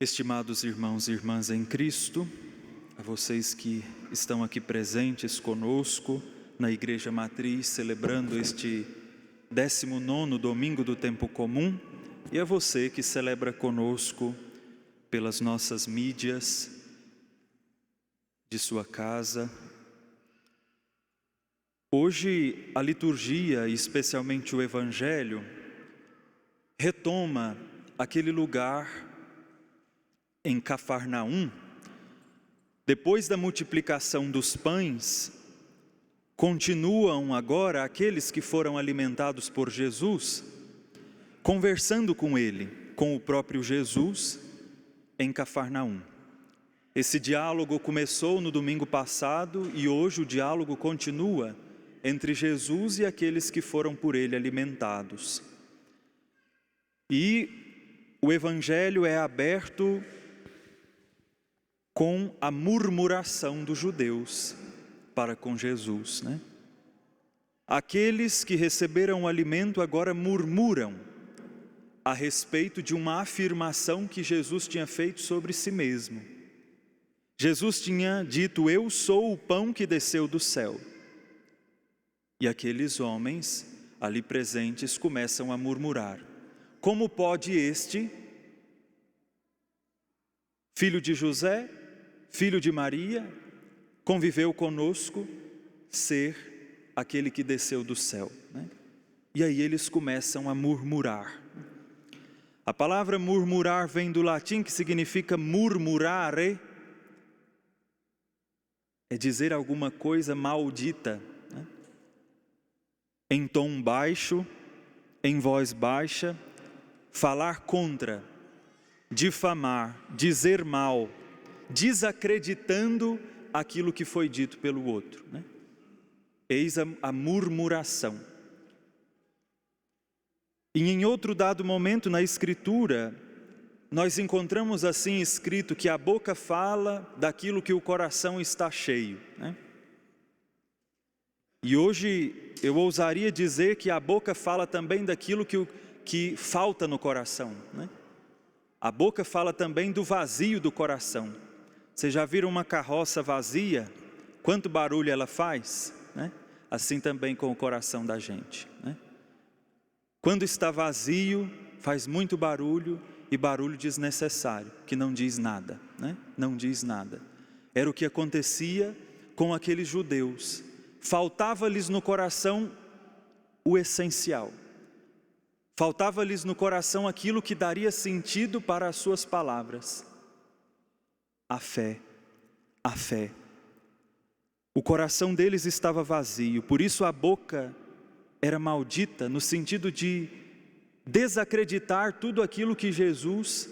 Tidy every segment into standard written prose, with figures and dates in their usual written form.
Estimados irmãos e irmãs em Cristo, a vocês que estão aqui presentes conosco na Igreja Matriz, celebrando este 19º domingo do tempo comum, e a você que celebra conosco pelas nossas mídias de sua casa. Hoje a liturgia, e especialmente o Evangelho, retoma aquele lugar em Cafarnaum. Depois da multiplicação dos pães, continuam agora aqueles que foram alimentados por Jesus, conversando com ele, com o próprio Jesus, em Cafarnaum. Esse diálogo começou no domingo passado e hoje o diálogo continua entre Jesus e aqueles que foram por ele alimentados. E o Evangelho é aberto com a murmuração dos judeus para com Jesus, né? Aqueles que receberam o alimento agora murmuram a respeito de uma afirmação que Jesus tinha feito sobre si mesmo. Jesus tinha dito: eu sou o pão que desceu do céu. E aqueles homens ali presentes começam a murmurar: como pode este, filho de José, filho de Maria, conviveu conosco, ser aquele que desceu do céu, né? E aí eles começam a murmurar. A palavra murmurar vem do latim, que significa murmurare, é dizer alguma coisa maldita, né? Em tom baixo, em voz baixa, falar contra, difamar, dizer mal, desacreditando aquilo que foi dito pelo outro, né? Eis a murmuração. E em outro dado momento na Escritura, nós encontramos assim escrito que a boca fala daquilo que o coração está cheio, né? E hoje eu ousaria dizer que a boca fala também daquilo que falta no coração, né? A boca fala também do vazio do coração. Vocês já viram uma carroça vazia? Quanto barulho ela faz, né? Assim também com o coração da gente, né? Quando está vazio, faz muito barulho, e barulho desnecessário, que não diz nada, né? Não diz nada. Era o que acontecia com aqueles judeus. Faltava-lhes no coração o essencial. Faltava-lhes no coração aquilo que daria sentido para as suas palavras. A fé, a fé. O coração deles estava vazio, por isso a boca era maldita, no sentido de desacreditar tudo aquilo que Jesus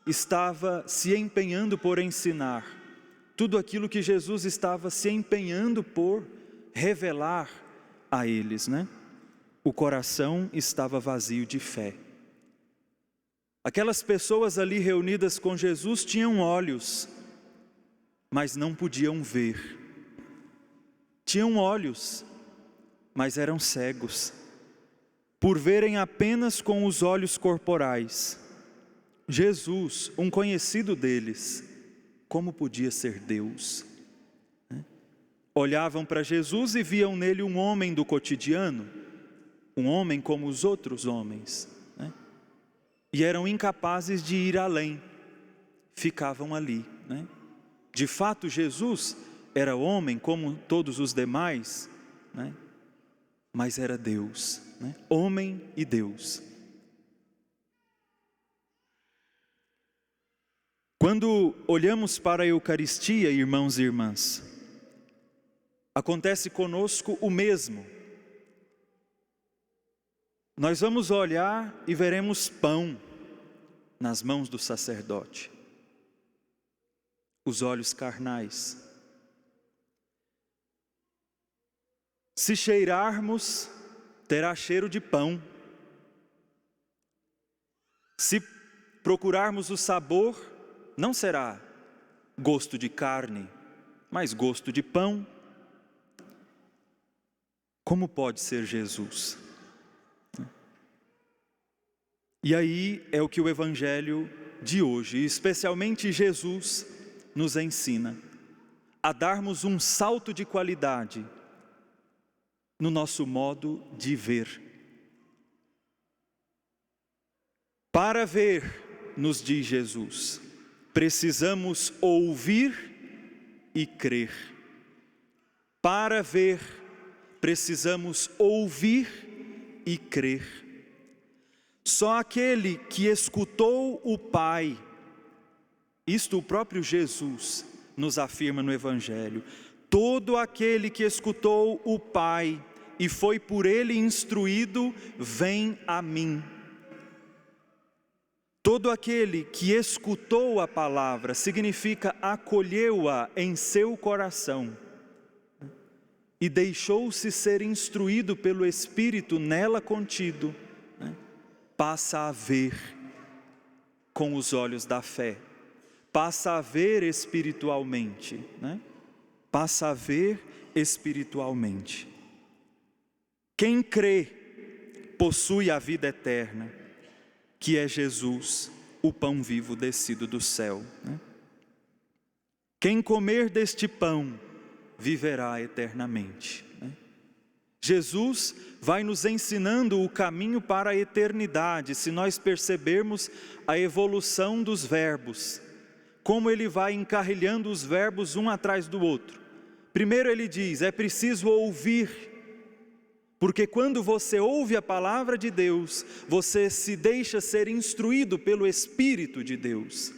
estava se empenhando por ensinar, tudo aquilo que Jesus estava se empenhando por revelar a eles, né? O coração estava vazio de fé. Aquelas pessoas ali reunidas com Jesus tinham olhos, mas não podiam ver. Tinham olhos, mas eram cegos, por verem apenas com os olhos corporais. Jesus, um conhecido deles, como podia ser Deus? Olhavam para Jesus e viam nele um homem do cotidiano, um homem como os outros homens, né? E eram incapazes de ir além, ficavam ali, né? De fato, Jesus era homem como todos os demais, né? Mas era Deus, né? Homem e Deus. Quando olhamos para a Eucaristia, irmãos e irmãs, acontece conosco o mesmo. Nós vamos olhar e veremos pão nas mãos do sacerdote, os olhos carnais. Se cheirarmos, terá cheiro de pão. Se procurarmos o sabor, não será gosto de carne, mas gosto de pão. Como pode ser Jesus? E aí é o que o Evangelho de hoje, especialmente Jesus, nos ensina a darmos um salto de qualidade no nosso modo de ver. Para ver, nos diz Jesus, precisamos ouvir e crer. Para ver, precisamos ouvir e crer. Só aquele que escutou o Pai, isto o próprio Jesus nos afirma no Evangelho, todo aquele que escutou o Pai e foi por Ele instruído, vem a mim. Todo aquele que escutou a palavra, significa acolheu-a em seu coração e deixou-se ser instruído pelo Espírito nela contido, passa a ver com os olhos da fé, passa a ver espiritualmente, passa a ver espiritualmente. Quem crê possui a vida eterna, que é Jesus, o pão vivo descido do céu. Quem comer deste pão viverá eternamente. Jesus vai nos ensinando o caminho para a eternidade, se nós percebermos a evolução dos verbos, como ele vai encarrilhando os verbos um atrás do outro. Primeiro ele diz, é preciso ouvir, porque quando você ouve a palavra de Deus, você se deixa ser instruído pelo Espírito de Deus.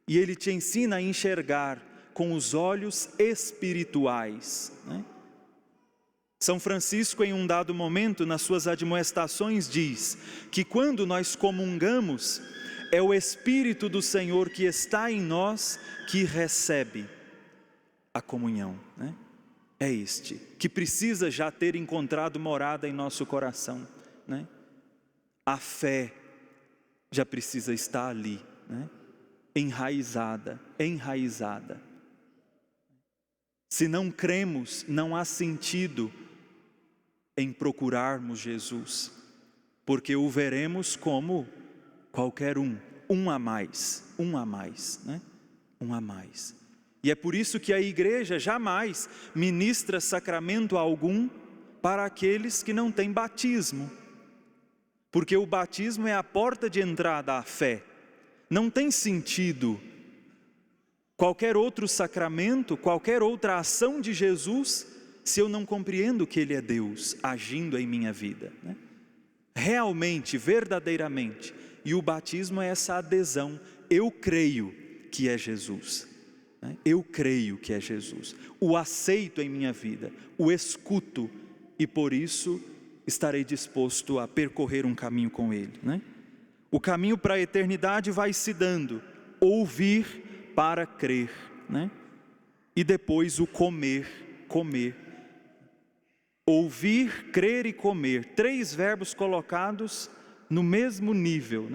E ele te ensina a enxergar com os olhos espirituais. São Francisco, em um dado momento, nas suas admoestações, diz que quando nós comungamos, é o Espírito do Senhor que está em nós que recebe a comunhão. É este, que precisa já ter encontrado morada em nosso coração. A fé já precisa estar ali, enraizada. Se não cremos, não há sentido em procurarmos Jesus, porque o veremos como qualquer um a mais. E é por isso que a igreja jamais ministra sacramento algum para aqueles que não têm batismo, porque o batismo é a porta de entrada à fé. Não tem sentido qualquer outro sacramento, qualquer outra ação de Jesus, se eu não compreendo que Ele é Deus agindo em minha vida. Realmente, verdadeiramente. E o batismo é essa adesão. Eu creio que é Jesus. Eu creio que é Jesus. O aceito em minha vida, o escuto e por isso estarei disposto a percorrer um caminho com Ele. O caminho para a eternidade vai se dando. Ouvir para crer. E depois o comer. Ouvir, crer e comer. 3 verbos colocados no mesmo nível,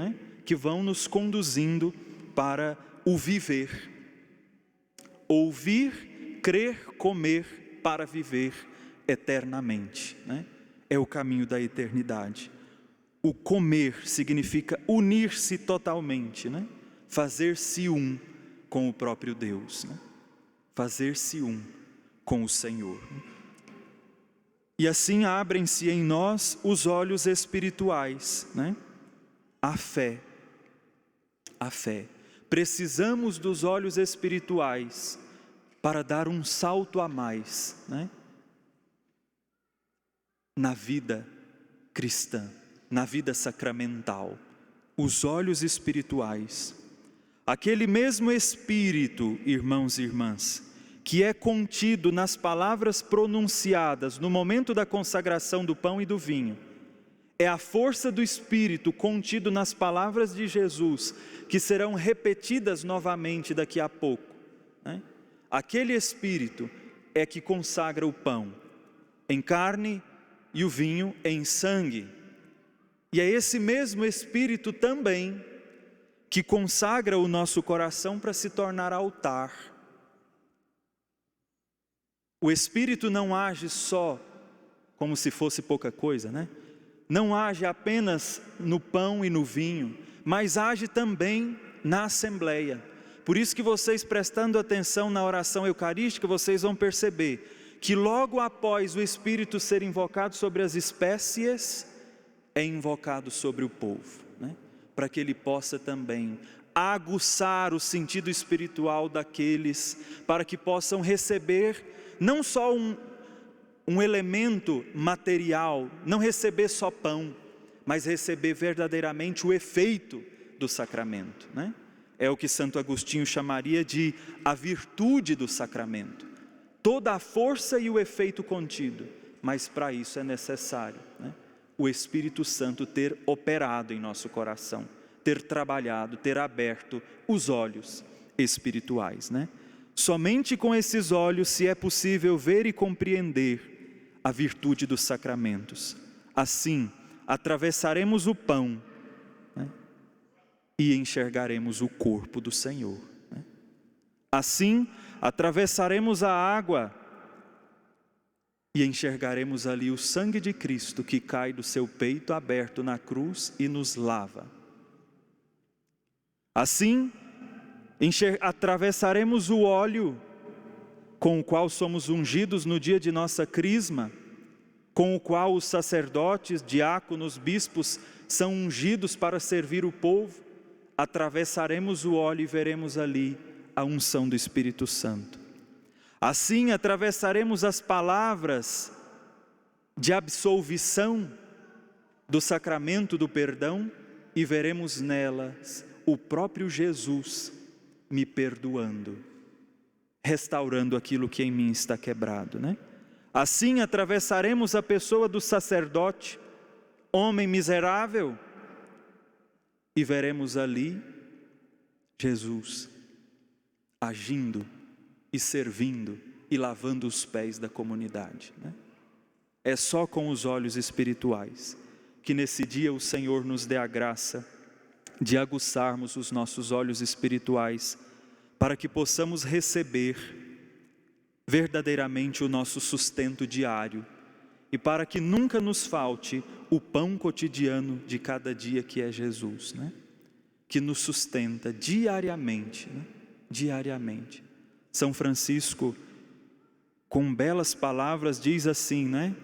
que vão nos conduzindo para o viver. Ouvir, crer, comer para viver eternamente. É o caminho da eternidade. O comer significa unir-se totalmente, fazer-se um com o próprio Deus, fazer-se um com o Senhor. E assim abrem-se em nós os olhos espirituais, a fé. Precisamos dos olhos espirituais para dar um salto a mais, na vida cristã, na vida sacramental. Os olhos espirituais. Aquele mesmo Espírito, irmãos e irmãs, que é contido nas palavras pronunciadas no momento da consagração do pão e do vinho, é a força do Espírito contido nas palavras de Jesus, que serão repetidas novamente daqui a pouco. Aquele Espírito é que consagra o pão em carne e o vinho em sangue. E é esse mesmo Espírito também que consagra o nosso coração para se tornar altar. O Espírito não age só como se fosse pouca coisa, Não age apenas no pão e no vinho, mas age também na assembleia. Por isso que vocês, prestando atenção na oração eucarística, vocês vão perceber que logo após o Espírito ser invocado sobre as espécies, é invocado sobre o povo, né? Para que ele possa também aguçar o sentido espiritual daqueles, para que possam receber não só um elemento material, não receber só pão, mas receber verdadeiramente o efeito do sacramento, né? É o que Santo Agostinho chamaria de a virtude do sacramento, toda a força e o efeito contido, mas para isso é necessário, né, o Espírito Santo ter operado em nosso coração, ter trabalhado, ter aberto os olhos espirituais, né? Somente com esses olhos se é possível ver e compreender a virtude dos sacramentos. Assim, atravessaremos o pão, né, e enxergaremos o corpo do Senhor, né? Assim, atravessaremos a água e enxergaremos ali o sangue de Cristo que cai do seu peito aberto na cruz e nos lava. Assim, atravessaremos o óleo com o qual somos ungidos no dia de nossa crisma, com o qual os sacerdotes, diáconos, bispos são ungidos para servir o povo. Atravessaremos o óleo e veremos ali a unção do Espírito Santo. Assim, atravessaremos as palavras de absolvição do sacramento do perdão e veremos nelas o próprio Jesus me perdoando, restaurando aquilo que em mim está quebrado, né? Assim, atravessaremos a pessoa do sacerdote, homem miserável, e veremos ali Jesus agindo e servindo e lavando os pés da comunidade, né? É só com os olhos espirituais que nesse dia o Senhor nos dê a graça de aguçarmos os nossos olhos espirituais, para que possamos receber verdadeiramente o nosso sustento diário, e para que nunca nos falte o pão cotidiano de cada dia, que é Jesus, né? Que nos sustenta diariamente, né? Diariamente. São Francisco, com belas palavras, diz assim, né?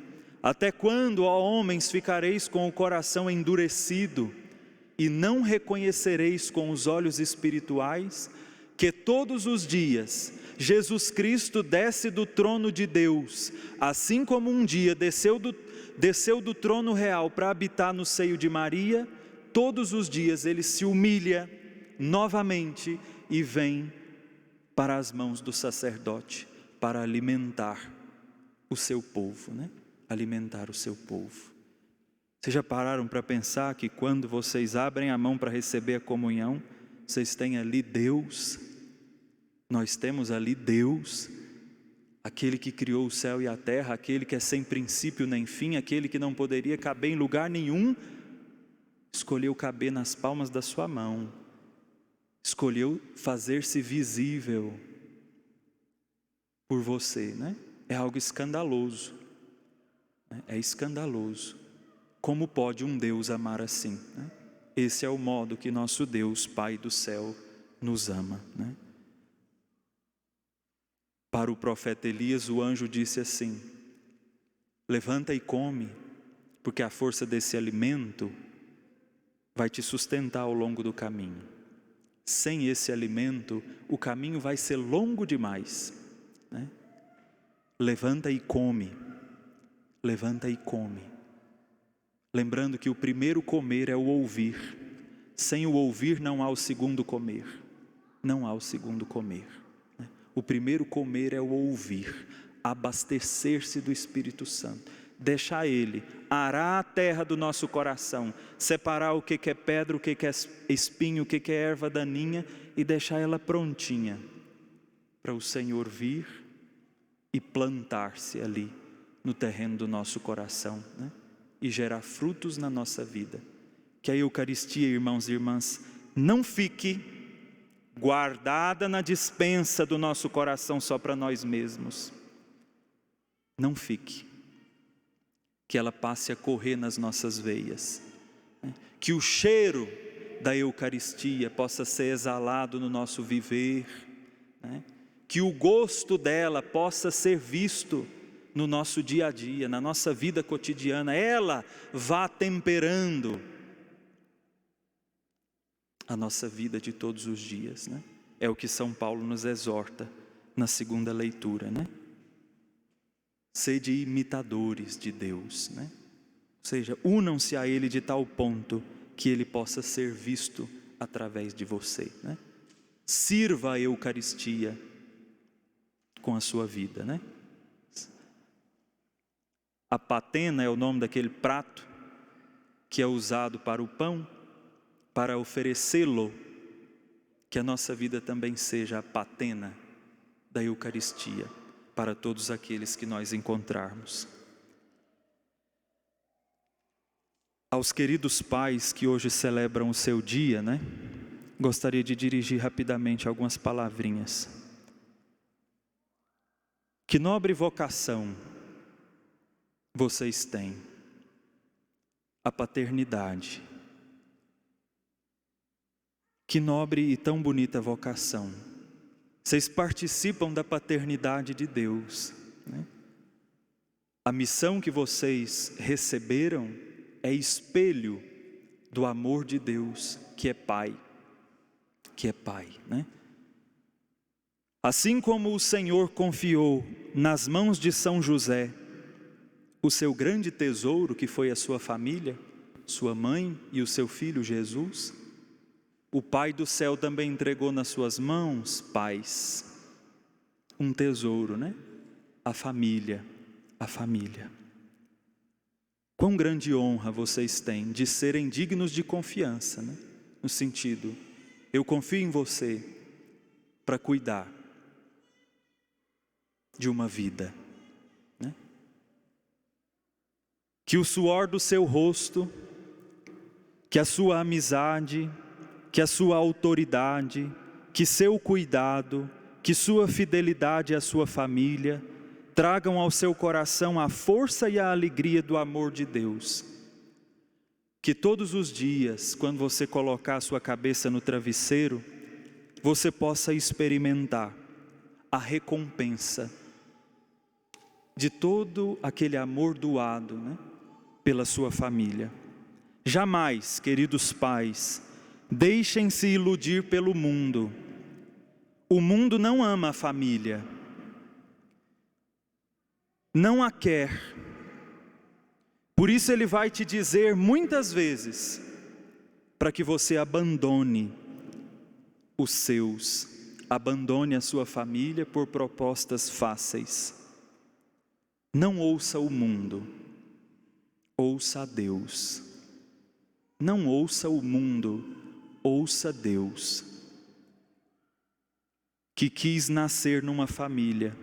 Até quando, ó homens, ficareis com o coração endurecido e não reconhecereis com os olhos espirituais que todos os dias Jesus Cristo desce do trono de Deus, assim como um dia desceu do trono real para habitar no seio de Maria, todos os dias ele se humilha novamente e vem para as mãos do sacerdote para alimentar o seu povo, né? Alimentar o seu povo. Vocês já pararam para pensar que quando vocês abrem a mão para receber a comunhão, vocês têm ali Deus? Nós temos ali Deus, aquele que criou o céu e a terra, aquele que é sem princípio nem fim, aquele que não poderia caber em lugar nenhum, escolheu caber nas palmas da sua mão, escolheu fazer-se visível por você, né? É algo escandaloso, né? É escandaloso. Como pode um Deus amar assim, né? Esse é o modo que nosso Deus, Pai do céu, nos ama, né? Para o profeta Elias, o anjo disse assim: levanta e come, porque a força desse alimento vai te sustentar ao longo do caminho. Sem esse alimento, o caminho vai ser longo demais, né? Levanta e come, levanta e come. Lembrando que o primeiro comer é o ouvir. Sem o ouvir não há o segundo comer. Não há o segundo comer. O primeiro comer é o ouvir, abastecer-se do Espírito Santo, deixar Ele arar a terra do nosso coração, separar o que é pedra, o que é espinho, o que é erva daninha, e deixar ela prontinha para o Senhor vir e plantar-se ali no terreno do nosso coração, né? E gerar frutos na nossa vida. Que a Eucaristia, irmãos e irmãs, não fique guardada na despensa do nosso coração só para nós mesmos. Não fique. Que ela passe a correr nas nossas veias. Que o cheiro da Eucaristia possa ser exalado no nosso viver, né? Que o gosto dela possa ser visto no nosso dia a dia, na nossa vida cotidiana, ela vá temperando a nossa vida de todos os dias, né? É o que São Paulo nos exorta na segunda leitura, né? Sede imitadores de Deus, né? Ou seja, unam-se a Ele de tal ponto que Ele possa ser visto através de você, né? Sirva a Eucaristia com a sua vida, né? A patena é o nome daquele prato que é usado para o pão, para oferecê-lo. Que a nossa vida também seja a patena da Eucaristia para todos aqueles que nós encontrarmos. Aos queridos pais que hoje celebram o seu dia, né? Gostaria de dirigir rapidamente algumas palavrinhas. Que nobre vocação vocês têm, a paternidade. Que nobre e tão bonita vocação. Vocês participam da paternidade de Deus, né? A missão que vocês receberam é espelho do amor de Deus, que é Pai, né? Assim como o Senhor confiou nas mãos de São José o seu grande tesouro, que foi a sua família, sua mãe e o seu filho Jesus, o Pai do céu também entregou nas suas mãos, pais, um tesouro, né? A família. Quão grande honra vocês têm de serem dignos de confiança, né? No sentido, eu confio em você para cuidar de uma vida, né? Que o suor do seu rosto, que a sua amizade, que a sua autoridade, que seu cuidado, que sua fidelidade à sua família, tragam ao seu coração a força e a alegria do amor de Deus. Que todos os dias, quando você colocar a sua cabeça no travesseiro, você possa experimentar a recompensa de todo aquele amor doado, né, pela sua família. Jamais, queridos pais, deixem-se iludir pelo mundo. O mundo não ama a família, não a quer. Por isso ele vai te dizer muitas vezes, para que você abandone os seus, abandone a sua família por propostas fáceis. Não ouça o mundo, ouça a Deus. Não ouça o mundo, ouça Deus, que quis nascer numa família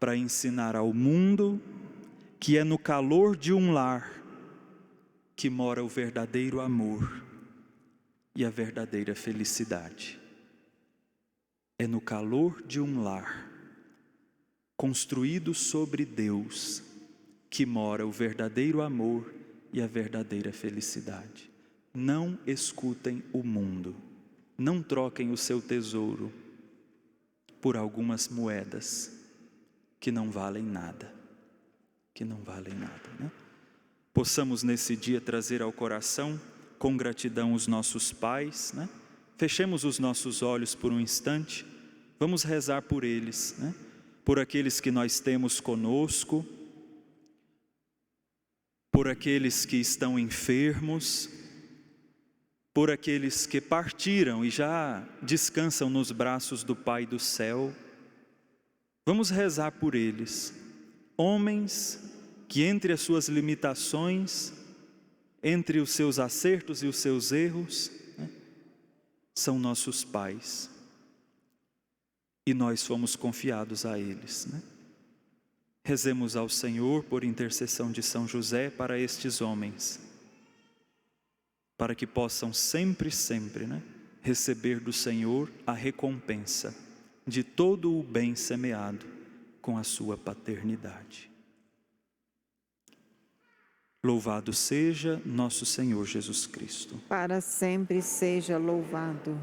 para ensinar ao mundo que é no calor de um lar que mora o verdadeiro amor e a verdadeira felicidade. É no calor de um lar construído sobre Deus que mora o verdadeiro amor e a verdadeira felicidade. Não escutem o mundo, não troquem o seu tesouro por algumas moedas que não valem nada, né? Possamos nesse dia trazer ao coração com gratidão os nossos pais, né? Fechemos os nossos olhos por um instante, vamos rezar por eles, né? Por aqueles que nós temos conosco, por aqueles que estão enfermos, por aqueles que partiram e já descansam nos braços do Pai do céu. Vamos rezar por eles, homens que entre as suas limitações, entre os seus acertos e os seus erros, né, são nossos pais. E nós fomos confiados a eles, né? Rezemos ao Senhor por intercessão de São José para estes homens, para que possam sempre, né, receber do Senhor a recompensa de todo o bem semeado com a sua paternidade. Louvado seja nosso Senhor Jesus Cristo. Para sempre seja louvado.